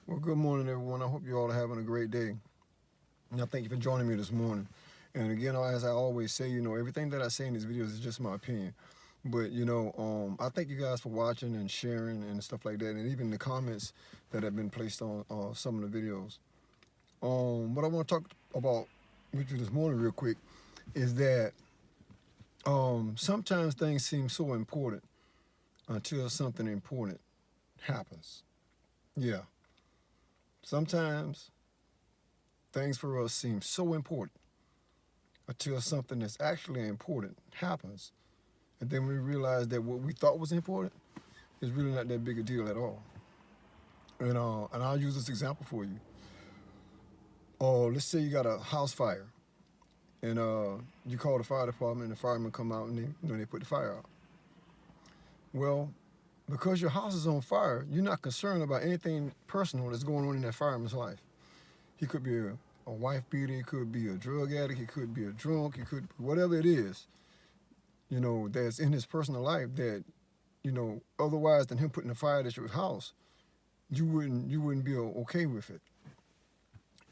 Well, good morning, everyone. I hope you all are having a great day. And I thank you for joining me this morning. And again, as I always say, everything that I say in these videos is just my opinion. But, I thank you guys for watching and sharing and stuff like that, and even the comments that have been placed on some of the videos. What I want to talk about with you this morning, real quick, is that sometimes things seem so important until something important happens. Yeah. Sometimes things for us seem so important until something that's actually important happens. And then we realize that what we thought was important is really not that big a deal at all. And I'll use this example for you. Let's say you got a house fire, and you call the fire department, and the firemen come out and they put the fire out. Well, because your house is on fire, you're not concerned about anything personal that's going on in that fireman's life. He could be a wife beater, he could be a drug addict, he could be a drunk, he could whatever it is, that's in his personal life that, otherwise than him putting a fire at your house, you wouldn't be okay with it.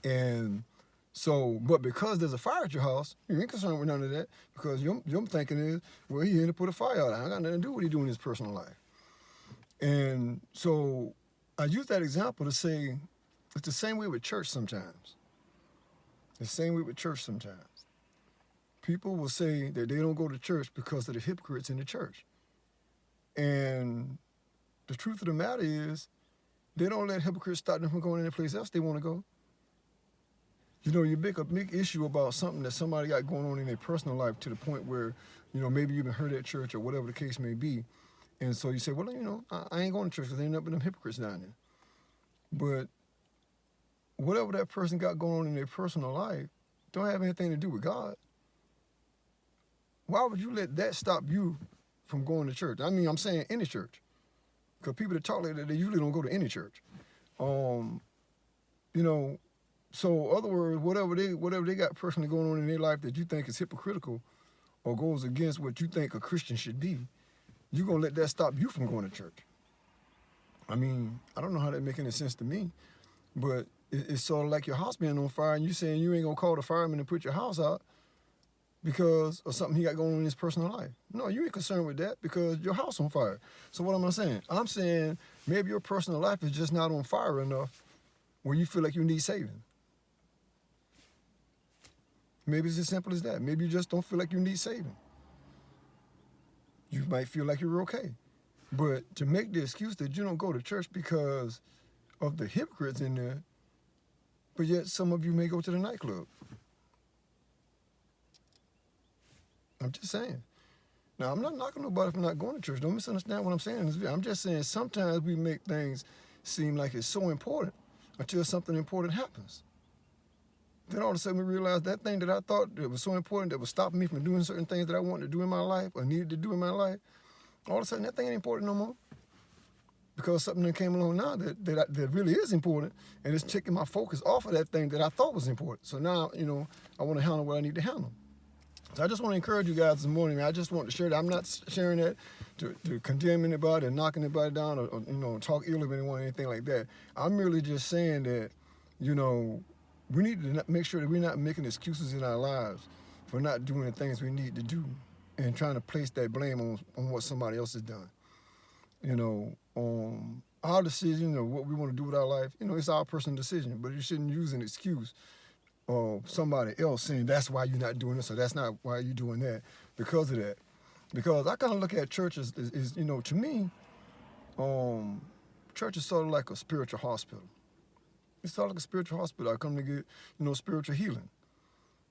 And so, but because there's a fire at your house, you ain't concerned with none of that because your thinking is, well, he here to put a fire out. I ain't got nothing to do with what he do in his personal life. And so I use that example to say it's the same way with church sometimes. The same way with church sometimes. People will say that they don't go to church because of the hypocrites in the church. And the truth of the matter is, they don't let hypocrites stop them from going any place else they want to go. You make a big issue about something that somebody got going on in their personal life to the point where, maybe you've been hurt at church or whatever the case may be. And so you say, well, I ain't going to church because there ain't nothing but them hypocrites down there. But whatever that person got going on in their personal life don't have anything to do with God. Why would you let that stop you from going to church? I mean, I'm saying any church. Because people that talk like that, they usually don't go to any church. So other words, whatever they got personally going on in their life that you think is hypocritical or goes against what you think a Christian should be, you're going to let that stop you from going to church. I mean, I don't know how that make any sense to me, but it's sort of like your house being on fire and you saying you ain't going to call the fireman to put your house out because of something he got going on in his personal life. No, you ain't concerned with that because your house on fire. So what am I saying? I'm saying maybe your personal life is just not on fire enough where you feel like you need saving. Maybe it's as simple as that. Maybe you just don't feel like you need saving. You might feel like you're okay. But to make the excuse that you don't go to church because of the hypocrites in there, but yet some of you may go to the nightclub. I'm just saying. Now, I'm not knocking nobody for not going to church. Don't misunderstand what I'm saying in this video. I'm just saying sometimes we make things seem like it's so important until something important happens. Then all of a sudden we realize that thing that I thought that was so important that was stopping me from doing certain things that I wanted to do in my life or needed to do in my life, all of a sudden that thing ain't important no more. Because something that came along now that really is important, and it's taking my focus off of that thing that I thought was important. So now, I want to handle what I need to handle. So I just want to encourage you guys this morning. I just want to share that. I'm not sharing that to condemn anybody and knock anybody down or talk ill of anyone or anything like that. I'm merely just saying that, we need to make sure that we're not making excuses in our lives for not doing the things we need to do and trying to place that blame on what somebody else has done. Our decision of what we want to do with our life, it's our personal decision, but you shouldn't use an excuse of somebody else saying that's why you're not doing this or that's not why you're doing that because of that. Because I kind of look at church as to me, church is sort of like a spiritual hospital. It's sort of like a spiritual hospital. I come to get, spiritual healing,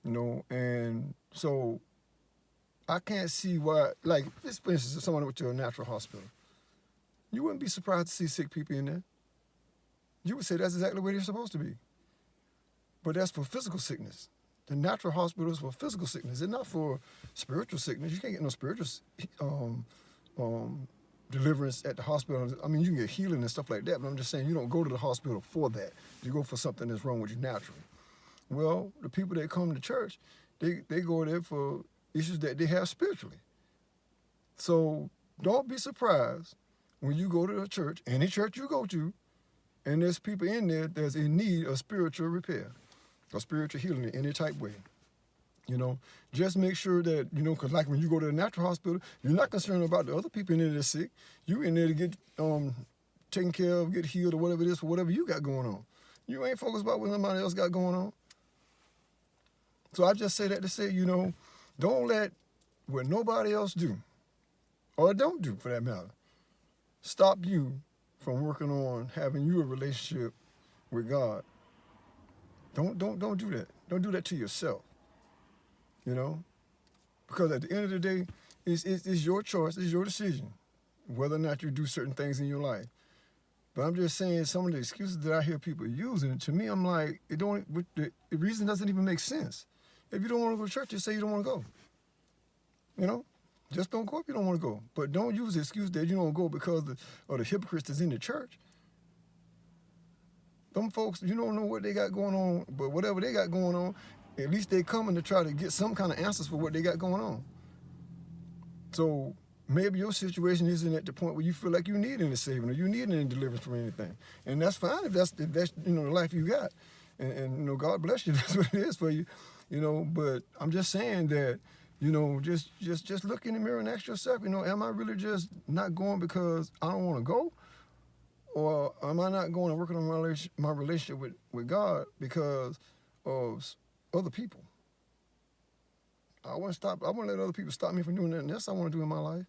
and so I can't see why, like, for instance, if someone went to a natural hospital, you wouldn't be surprised to see sick people in there. You would say that's exactly where they're supposed to be. But that's for physical sickness. The natural hospital is for physical sickness. It's not for spiritual sickness. You can't get no spiritual deliverance at the hospital. I mean, you can get healing and stuff like that, but I'm just saying you don't go to the hospital for that. You go for something that's wrong with you naturally. Well, the people that come to church, they go there for issues that they have spiritually. So don't be surprised when you go to a church, any church you go to, And there's people in there that's in need of spiritual repair or spiritual healing in any type way. You know, just make sure that, you know, because like when you go to the natural hospital, you're not concerned about the other people in there that's sick. You in there to get taken care of, get healed, or whatever it is for whatever you got going on. You ain't focused about what somebody else got going on. So I just say that to say, you know, don't let what nobody else do, or don't do for that matter, stop you from working on having you a relationship with God. Don't do that. Don't do that to yourself. You know, because at the end of the day, it's your choice, it's your decision, whether or not you do certain things in your life. But I'm just saying, some of the excuses that I hear people using, to me, I'm like, the reason doesn't even make sense. If you don't want to go to church, just say you don't want to go. You know, just don't go if you don't want to go. But don't use the excuse that you don't go because of the hypocrites that's in the church. Them folks, you don't know what they got going on, but whatever they got going on, at least they coming to try to get some kind of answers for what they got going on. So maybe your situation isn't at the point where you feel like you need any saving or you need any deliverance from anything. And that's fine if that's you know, the life you got. And you know, God bless you, that's what it is for you. You know, but I'm just saying that, you know, just look in the mirror and ask yourself, you know, am I really just not going because I don't want to go? Or am I not going and working on my relationship with God because of other people? I want to let other people stop me from doing nothing else I want to do in my life.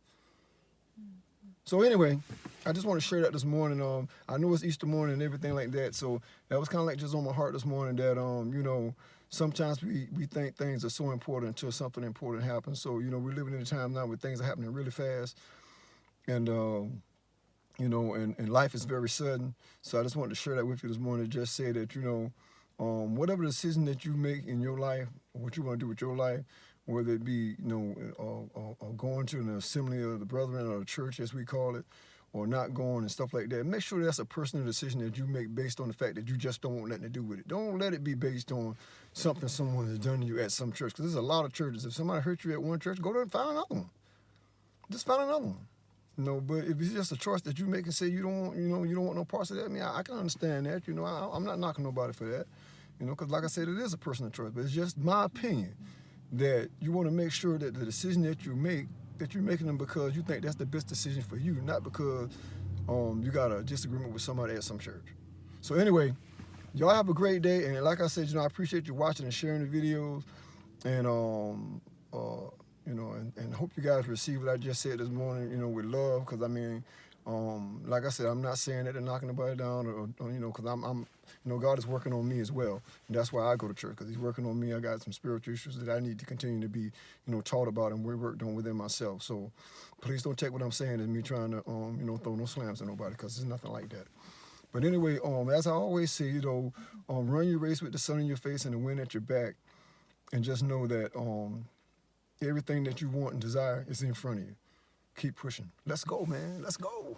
So anyway, I just want to share that this morning. I know it's Easter morning and everything like that, so that was kind of like just on my heart this morning that, you know, sometimes we think things are so important until something important happens. So, you know, we're living in a time now where things are happening really fast. And, you know, and life is very sudden. So I just wanted to share that with you this morning. Just say that, you know, whatever decision that you make in your life, what you want to do with your life, whether it be, you know, going to an assembly of the brethren or the church, as we call it, or not going and stuff like that, make sure that's a personal decision that you make based on the fact that you just don't want nothing to do with it. Don't let it be based on something someone has done to you at some church, because there's a lot of churches. If somebody hurt you at one church, go there and find another one. Just find another one. You know, but if it's just a choice that you make and say you don't want, you know, you don't want no parts of that, I mean, I can understand that. You know, I'm not knocking nobody for that. You know, because like I said, it is a personal choice. But it's just my opinion that you want to make sure that the decision that you make, that you're making them because you think that's the best decision for you, not because you got a disagreement with somebody at some church. So anyway, y'all have a great day. And like I said, you know, I appreciate you watching and sharing the videos. And, you know, and hope you guys receive what I just said this morning, you know, with love. Because, I mean, like I said, I'm not saying that they're knocking nobody down or you know, because I'm, you know, God is working on me as well. And that's why I go to church, because he's working on me. I got some spiritual issues that I need to continue to be, you know, taught about and worked on within myself. So please don't take what I'm saying as me trying to, you know, throw no slams at nobody, because it's nothing like that. But anyway, as I always say, you know, run your race with the sun in your face and the wind at your back. And just know that everything that you want and desire is in front of you. Keep pushing. Let's go, man. Let's go.